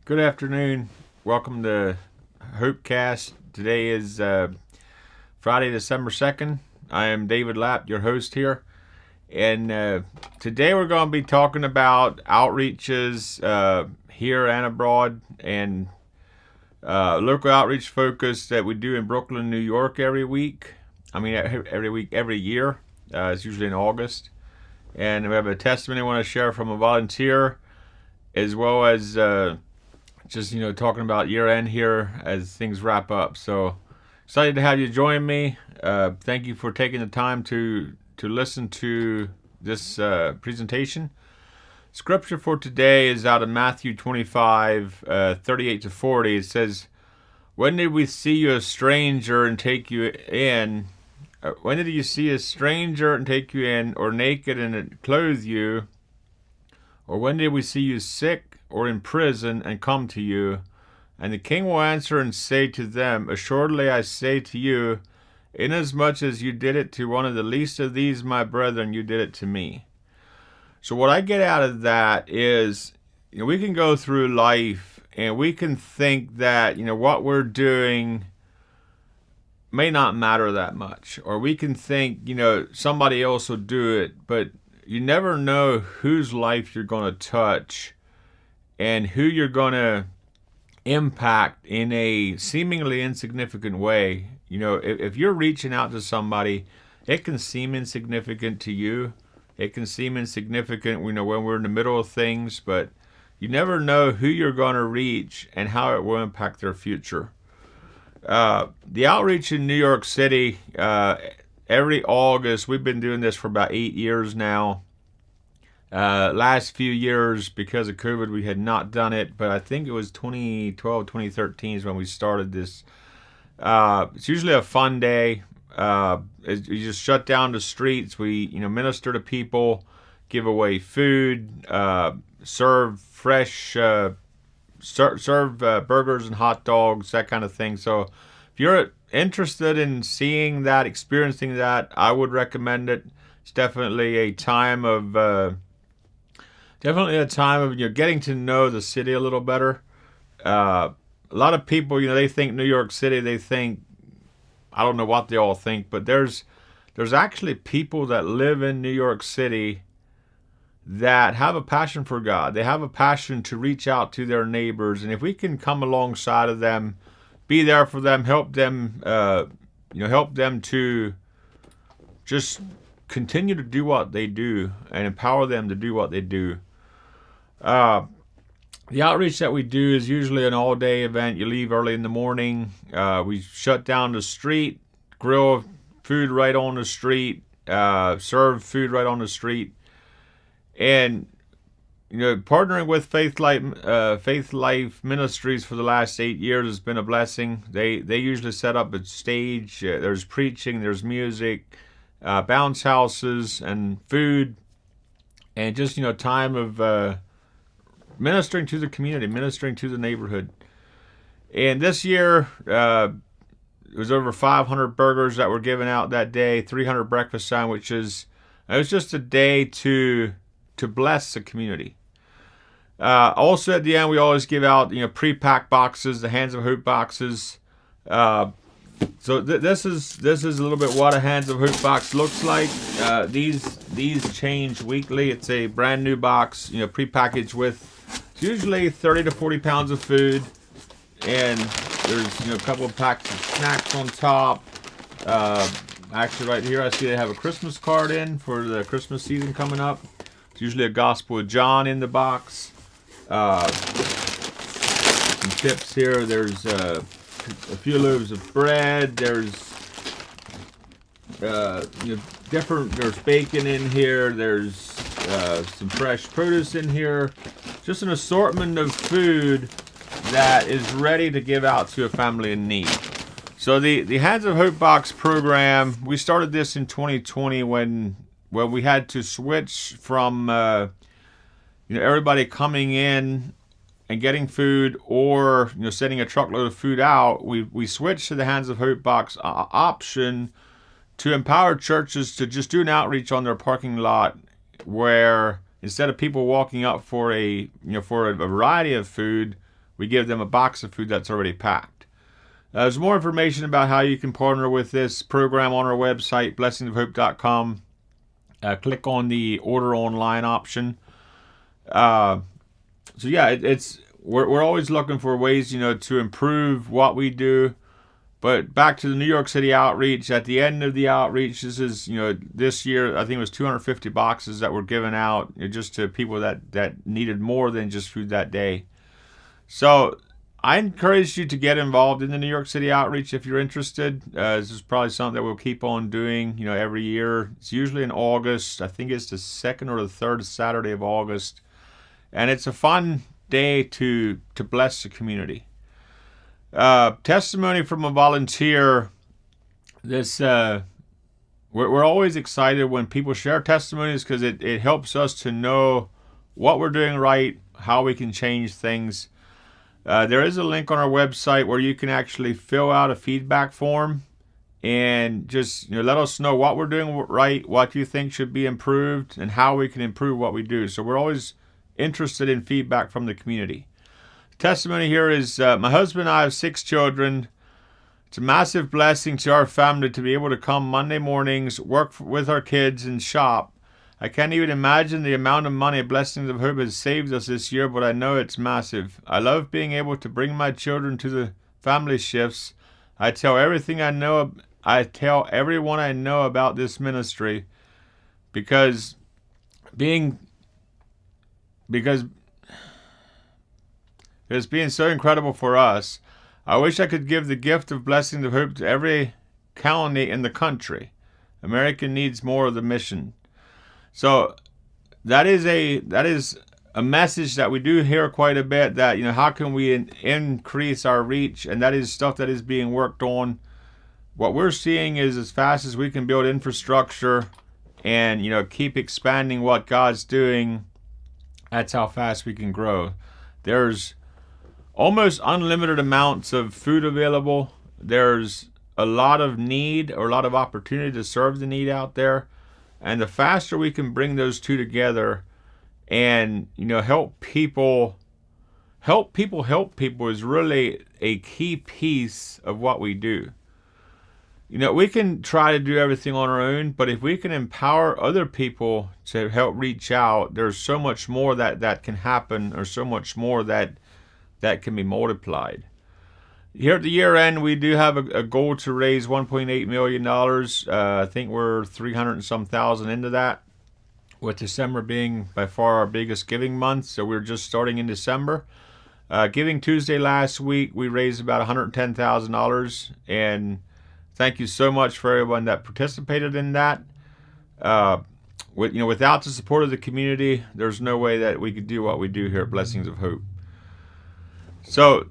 Good afternoon. Welcome to HopeCast. Today is Friday, December 2nd. I am David Lapp, your host here. And today we're going to be talking about outreaches here and abroad and local outreach focus that we do in Brooklyn, New York every week. Every year. It's usually in August. And we have a testimony I want to share from a volunteer, as well as talking about year end here as things wrap up. So excited to have you join me. Thank you for taking the time to listen to this presentation. Scripture for today is out of Matthew 25, 38 to 40. It says, "When did we see you a stranger and take you in? When did you see a stranger and take you in, or naked and clothe you? Or when did we see you sick or in prison and come to you?" And the king will answer and say to them, "Assuredly I say to you, inasmuch as you did it to one of the least of these my brethren, you did it to me." So what I get out of that is, we can go through life and we can think that, what we're doing may not matter that much. Or we can think, somebody else will do it, but you never know whose life you're going to touch and who you're going to impact in a seemingly insignificant way. If you're reaching out to somebody, it can seem insignificant to you. It can seem insignificant, when we're in the middle of things, but you never know who you're going to reach and how it will impact their future. The outreach in New York City, every August, we've been doing this for about 8 years now. Last few years, because of COVID, we had not done it, but I think it was 2012, 2013 is when we started this. It's usually a fun day. You just shut down the streets. We, minister to people, give away food, serve fresh, serve burgers and hot dogs, that kind of thing. So if you're interested in seeing that, experiencing that, I would recommend it. It's definitely a time of getting to know the city a little better. A lot of people, they think New York City, they think, I don't know what they all think, but there's actually people that live in New York City that have a passion for God. They have a passion to reach out to their neighbors, and if we can come alongside of them, be there for them, help them to just continue to do what they do and empower them to do what they do. The outreach that we do is usually an all-day event. You leave early in the morning. We shut down the street, grill food right on the street, serve food right on the street. And, partnering with Faith Life Ministries for the last 8 years has been a blessing. They usually set up a stage. There's preaching, there's music, bounce houses, and food. And just, time of ministering to the community, ministering to the neighborhood. And this year, it was over 500 burgers that were given out that day, 300 breakfast sandwiches. It was just a day to bless the community. Also at the end, we always give out, pre-packed boxes, the Hands of Hope boxes. So this is a little bit what a Hands of Hope box looks like. These change weekly. It's a brand new box, pre-packaged with usually 30 to 40 pounds of food, and there's a couple of packs of snacks on top. Actually, right here I see they have a Christmas card in for the Christmas season coming up. It's usually a Gospel of John in the box. Some chips here. There's a few loaves of bread. There's there's bacon in here. There's some fresh produce in here. Just an assortment of food that is ready to give out to a family in need. So the Hands of Hope box program, we started this in 2020 when we had to switch from everybody coming in and getting food, or sending a truckload of food out. We switched to the Hands of Hope box option to empower churches to just do an outreach on their parking lot, where instead of people walking up for a variety of food, we give them a box of food that's already packed. There's more information about how you can partner with this program on our website, blessingsofhope.com. Click on the order online option. We're always looking for ways, to improve what we do. But back to the New York City outreach. At the end of the outreach, this is, this year, I think it was 250 boxes that were given out just to people that needed more than just food that day. So I encourage you to get involved in the New York City outreach if you're interested. This is probably something that we'll keep on doing, every year. It's usually in August. I think it's the second or the third Saturday of August. And it's a fun day to bless the community. Testimony from a volunteer. We're always excited when people share testimonies because it helps us to know what we're doing right, how we can change things. There is a link on our website where you can actually fill out a feedback form and just let us know what we're doing right, what you think should be improved, and how we can improve what we do. So we're always interested in feedback from the community. Testimony here is, my husband and I have 6 children. It's a massive blessing to our family to be able to come Monday mornings, work with our kids, and shop. I can't even imagine the amount of money Blessings of Hope has saved us this year, but I know it's massive. I love being able to bring my children to the family shifts. I tell everyone I know about this ministry because it's being so incredible for us. I wish I could give the gift of Blessings of Hope to every colony in the country. America needs more of the mission. So that is a message that we do hear quite a bit, that how can we increase our reach, and that is stuff that is being worked on. What we're seeing is as fast as we can build infrastructure and keep expanding what God's doing, that's how fast we can grow. There's almost unlimited amounts of food available. There's a lot of need or a lot of opportunity to serve the need out there. And the faster we can bring those two together and, help people is really a key piece of what we do. We can try to do everything on our own, but if we can empower other people to help reach out, there's so much more that can happen, or so much more that can be multiplied. Here at the year end, we do have a goal to raise $1.8 million. I think we're 300 and some thousand into that, with December being by far our biggest giving month. So we're just starting in December. Giving Tuesday last week, we raised about $110,000. And thank you so much for everyone that participated in that. Without the support of the community, there's no way that we could do what we do here at Blessings of Hope. So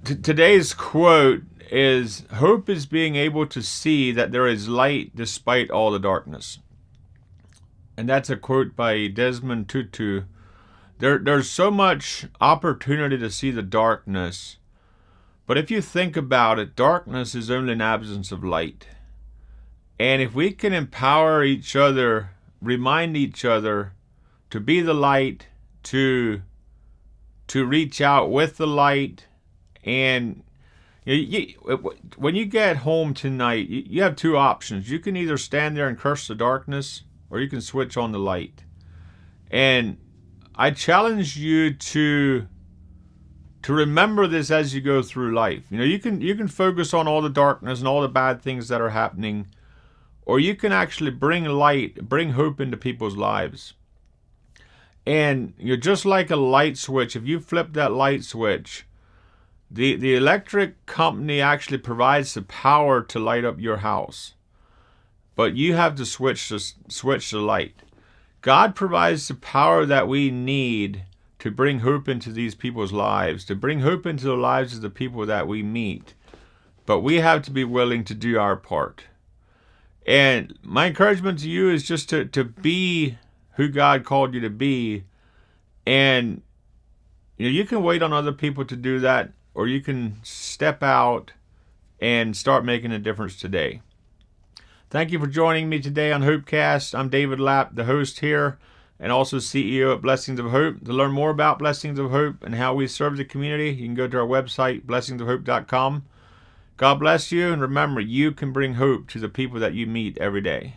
today's quote is, "Hope is being able to see that there is light despite all the darkness." And that's a quote by Desmond Tutu. There's so much opportunity to see the darkness. But if you think about it, darkness is only an absence of light. And if we can empower each other, remind each other to be the light, to reach out with the light, and when you get home tonight, you have 2 options. You can either stand there and curse the darkness, or you can switch on the light. And I challenge you to remember this as you go through life. You can focus on all the darkness and all the bad things that are happening, or you can actually bring light, bring hope into people's lives. And you're just like a light switch. If you flip that light switch, the electric company actually provides the power to light up your house, but you have to switch the light. God provides the power that we need to bring hope into these people's lives, to bring hope into the lives of the people that we meet. But we have to be willing to do our part. And my encouragement to you is just to be who God called you to be. And you can wait on other people to do that, or you can step out and start making a difference today. Thank you for joining me today on HopeCast. I'm David Lapp, the host here. and also CEO at Blessings of Hope. To learn more about Blessings of Hope and how we serve the community, you can go to our website, blessingsofhope.com. God bless you, and remember, you can bring hope to the people that you meet every day.